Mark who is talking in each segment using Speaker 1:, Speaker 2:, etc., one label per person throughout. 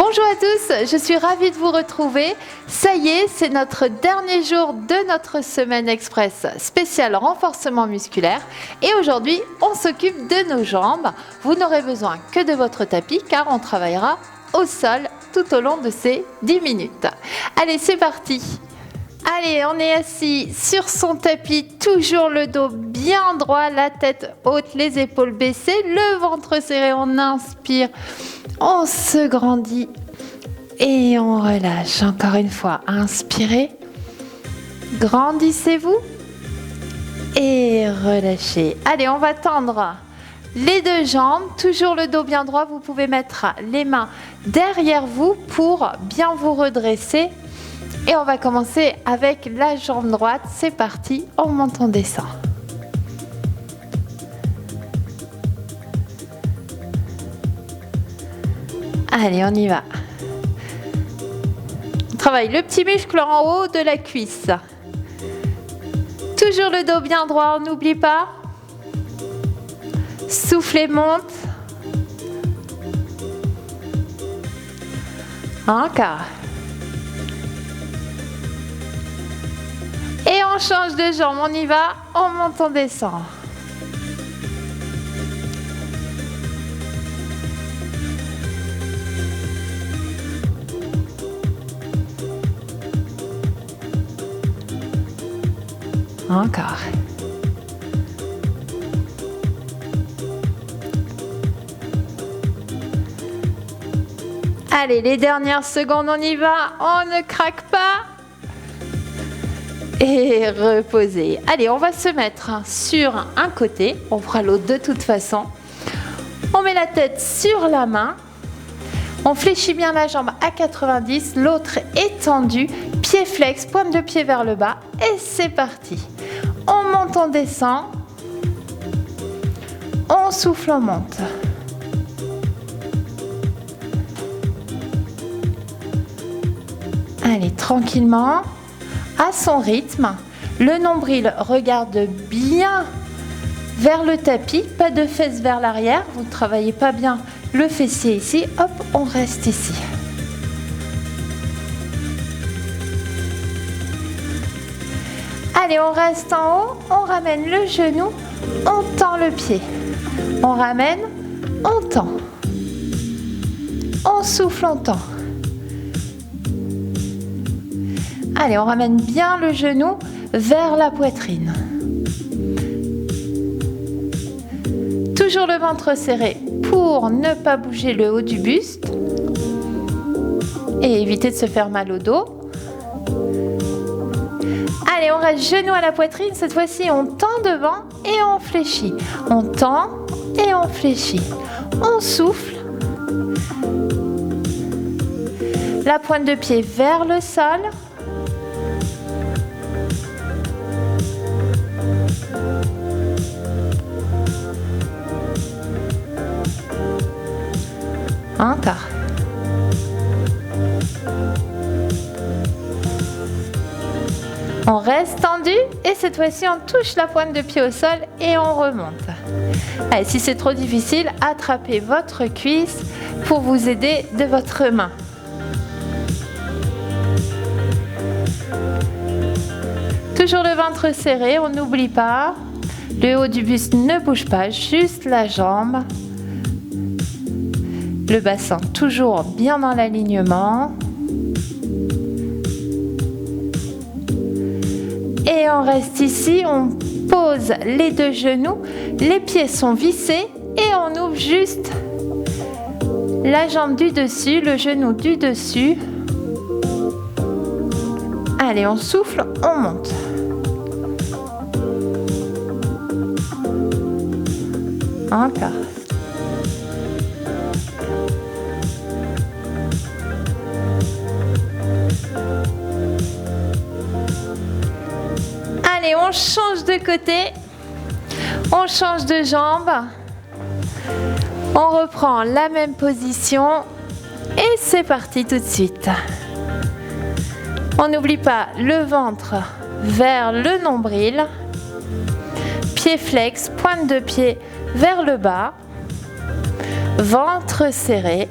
Speaker 1: Bonjour à tous, je suis ravie de vous retrouver. Ça y est, c'est notre dernier jour de notre semaine express spéciale renforcement musculaire. Et aujourd'hui, on s'occupe de nos jambes. Vous n'aurez besoin que de votre tapis car on travaillera au sol tout au long de ces 10 minutes. Allez, c'est parti! Allez, on est assis sur son tapis, toujours le dos bien droit, la tête haute, les épaules baissées, le ventre serré, on inspire, on se grandit et on relâche. Encore une fois, inspirez, grandissez-vous et relâchez. Allez, on va tendre les deux jambes, toujours le dos bien droit, vous pouvez mettre les mains derrière vous pour bien vous redresser. Et on va commencer avec la jambe droite. C'est parti, on monte, on descend. Allez, on y va. On travaille le petit muscle en haut de la cuisse. Toujours le dos bien droit, on n'oublie pas. Soufflez, monte. Encore. Et on change de jambe, on y va, on monte, on descend. Encore. Allez, les dernières secondes, on y va, on ne craque pas. Et reposer. Allez, on va se mettre sur un côté. On fera l'autre de toute façon. On met la tête sur la main. On fléchit bien la jambe à 90. L'autre étendue. Pied flex, pointe de pied vers le bas. Et c'est parti. On monte, on descend. On souffle, on monte. Allez, tranquillement. À son rythme, le nombril regarde bien vers le tapis, pas de fesses vers l'arrière, vous ne travaillez pas bien le fessier ici, hop, on reste ici. Allez, on reste en haut, on ramène le genou, on tend le pied, on ramène, on tend, on souffle, on tend. Allez, on ramène bien le genou vers la poitrine. Toujours le ventre serré pour ne pas bouger le haut du buste et éviter de se faire mal au dos. Allez, on reste genou à la poitrine. Cette fois-ci, on tend devant et on fléchit. On tend et on fléchit. On souffle. La pointe de pied vers le sol. Encore. On reste tendu et cette fois-ci on touche la pointe de pied au sol et on remonte. Allez, si c'est trop difficile, attrapez votre cuisse pour vous aider de votre main. Toujours le ventre serré, on n'oublie pas. Le haut du buste ne bouge pas, juste la jambe. Le bassin toujours bien dans l'alignement. Et on reste ici, on pose les deux genoux, les pieds sont vissés et on ouvre juste la jambe du dessus, le genou du dessus. Allez, on souffle, on monte. Encore. Allez, on change de côté, on change de jambe, on reprend la même position et c'est parti tout de suite. On n'oublie pas le ventre vers le nombril, pied flex, pointe de pied vers le bas, ventre serré.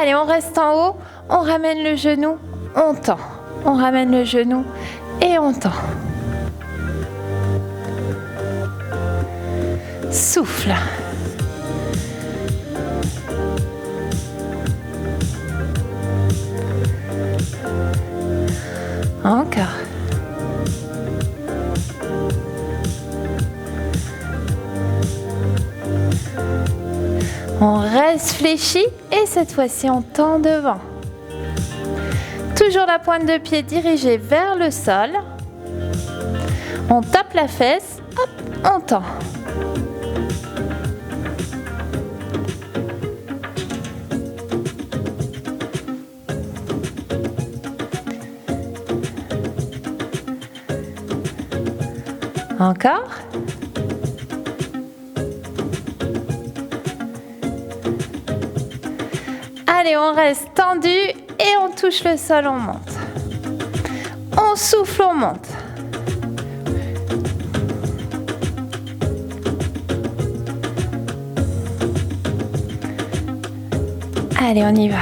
Speaker 1: Allez, on reste en haut, on ramène le genou, on tend. On ramène le genou et on tend. Souffle. Encore. On reste fléchi et cette fois-ci on tend devant. Toujours la pointe de pied dirigée vers le sol. On tape la fesse, hop, on tend. Encore. Allez, on reste tendu et on touche le sol, on monte. On souffle, on monte. Allez, on y va.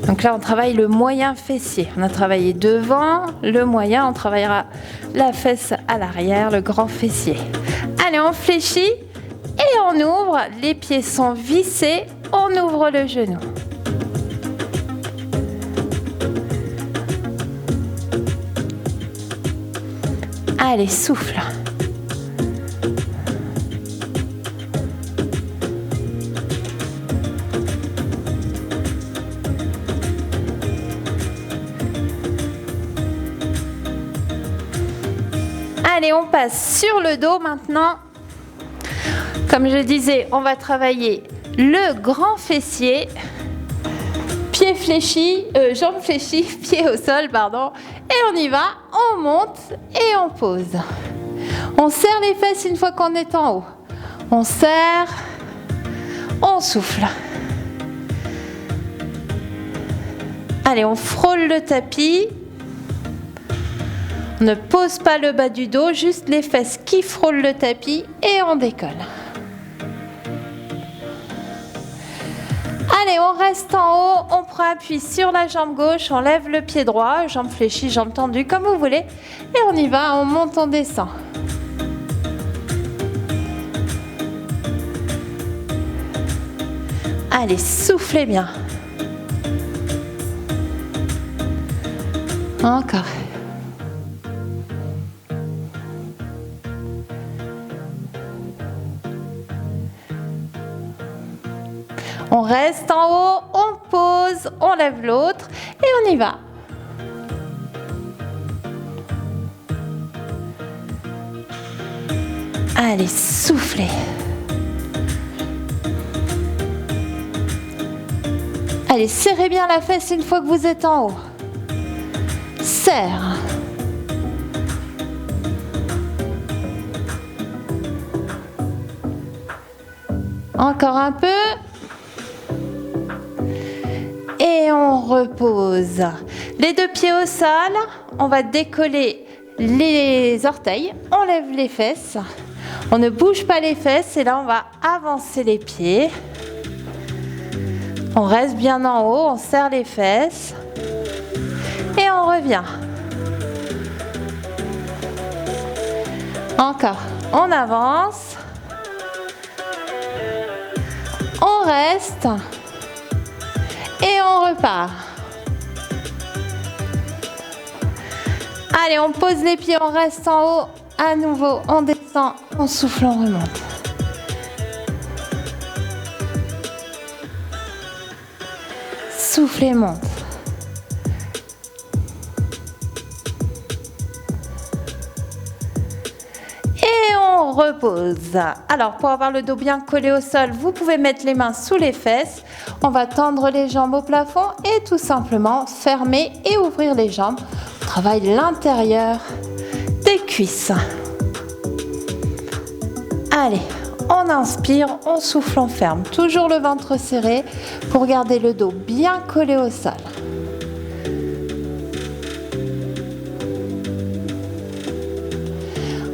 Speaker 1: Donc là, on travaille le moyen fessier. On a travaillé devant, le moyen, on travaillera la fesse à l'arrière, le grand fessier. Allez, on fléchit et on ouvre. Les pieds sont vissés, on ouvre le genou. Allez, souffle. Allez, on passe sur le dos maintenant. Comme je disais, on va travailler le grand fessier, pieds fléchis, jambes fléchies, pieds au sol, pardon. Et on y va, on monte et on pose. On serre les fesses une fois qu'on est en haut. On serre, on souffle. Allez, on frôle le tapis. On ne pose pas le bas du dos, juste les fesses qui frôlent le tapis et on décolle. Allez, on reste en haut, on prend appui sur la jambe gauche, on lève le pied droit, jambe fléchie, jambe tendue, comme vous voulez. Et on y va, on monte, on descend. Allez, soufflez bien. Encore. On reste en haut, on pose, on lève l'autre et on y va. Allez, soufflez. Allez, serrez bien la fesse une fois que vous êtes en haut. Serre. Encore un peu. Et on repose. Les deux pieds au sol. On va décoller les orteils. On lève les fesses. On ne bouge pas les fesses. Et là, on va avancer les pieds. On reste bien en haut. On serre les fesses. Et on revient. Encore. On avance. On reste. Et on repart. Allez, on pose les pieds, on reste en haut. À nouveau, on descend, on souffle, on remonte. Souffle et monte. Et on repose. Alors, pour avoir le dos bien collé au sol, vous pouvez mettre les mains sous les fesses. On va tendre les jambes au plafond et tout simplement fermer et ouvrir les jambes. On travaille l'intérieur des cuisses. Allez, on inspire, on souffle, on ferme. Toujours le ventre serré pour garder le dos bien collé au sol.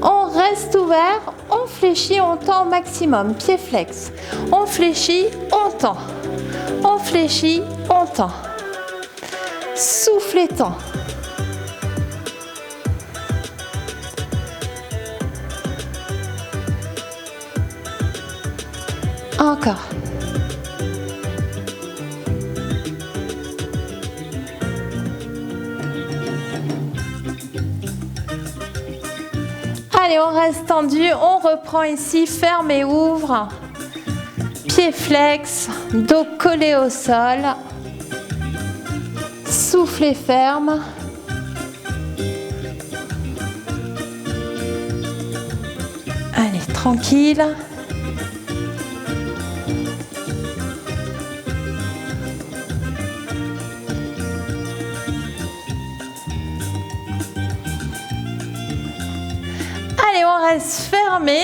Speaker 1: On reste ouvert, on fléchit, on tend au maximum, pied flex. On fléchit, on tend. On fléchit, on tend. Souffle et tend. Encore. Allez, on reste tendu, on reprend ici, ferme et ouvre. Pied flex, dos collé au sol. Souffle et ferme. Allez, tranquille. Allez, on reste fermé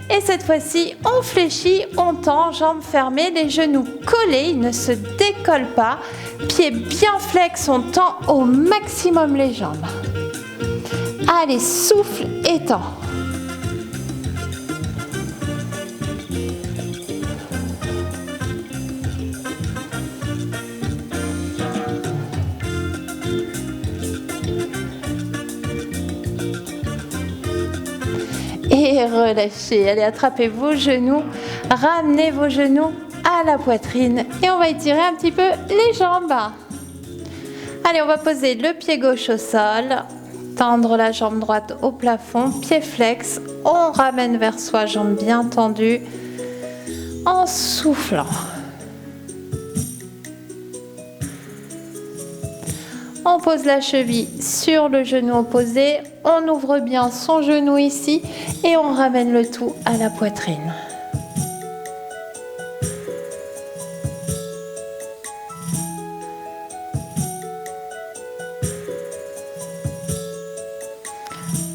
Speaker 1: et cette fois-ci, on fléchit, on tend, jambes fermées, les genoux collés, ils ne se décollent pas. Pieds bien flex, on tend au maximum les jambes. Allez, souffle et tend. Et relâchez. Allez, attrapez vos genoux, ramenez vos genoux à la poitrine et on va étirer un petit peu les jambes. Allez, on va poser le pied gauche au sol, tendre la jambe droite au plafond, pied flex, on ramène vers soi, jambes bien tendues, en soufflant. On pose la cheville sur le genou opposé, on ouvre bien son genou ici et on ramène le tout à la poitrine.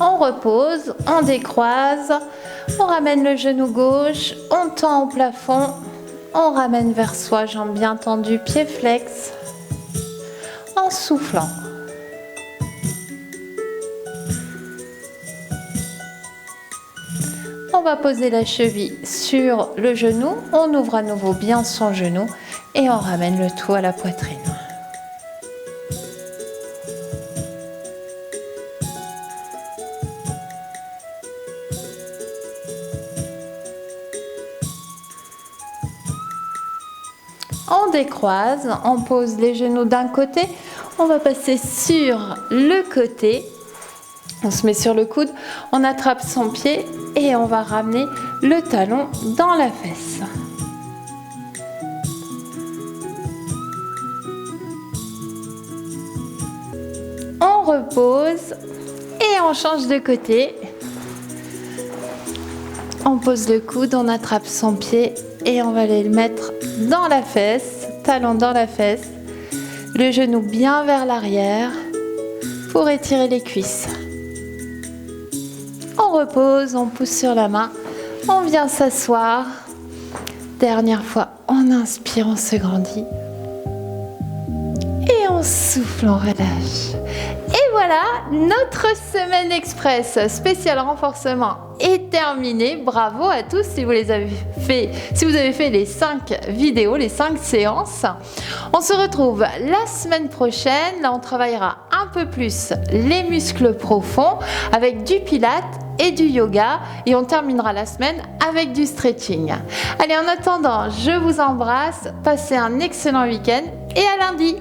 Speaker 1: On repose, on décroise, on ramène le genou gauche, on tend au plafond, on ramène vers soi, jambes bien tendues, pied flex. En soufflant. On va poser la cheville sur le genou, on ouvre à nouveau bien son genou et on ramène le tout à la poitrine. On décroise, on pose les genoux d'un côté, on va passer sur le côté, on se met sur le coude, on attrape son pied et on va ramener le talon dans la fesse. On repose et on change de côté. On pose le coude, on attrape son pied et on va aller le mettre dans la fesse, talon dans la fesse, le genou bien vers l'arrière pour étirer les cuisses. On repose, on pousse sur la main, on vient s'asseoir. Dernière fois, on inspire, on se grandit. Et on souffle, on relâche. Et voilà, notre semaine express spécial renforcement est terminée. Bravo à tous si vous les avez fait, si vous avez fait les 5 vidéos, les 5 séances. On se retrouve la semaine prochaine. Là, on travaillera un peu plus les muscles profonds avec du pilates et du yoga et on terminera la semaine avec du stretching. Allez, en attendant, je vous embrasse, passez un excellent week-end et à lundi.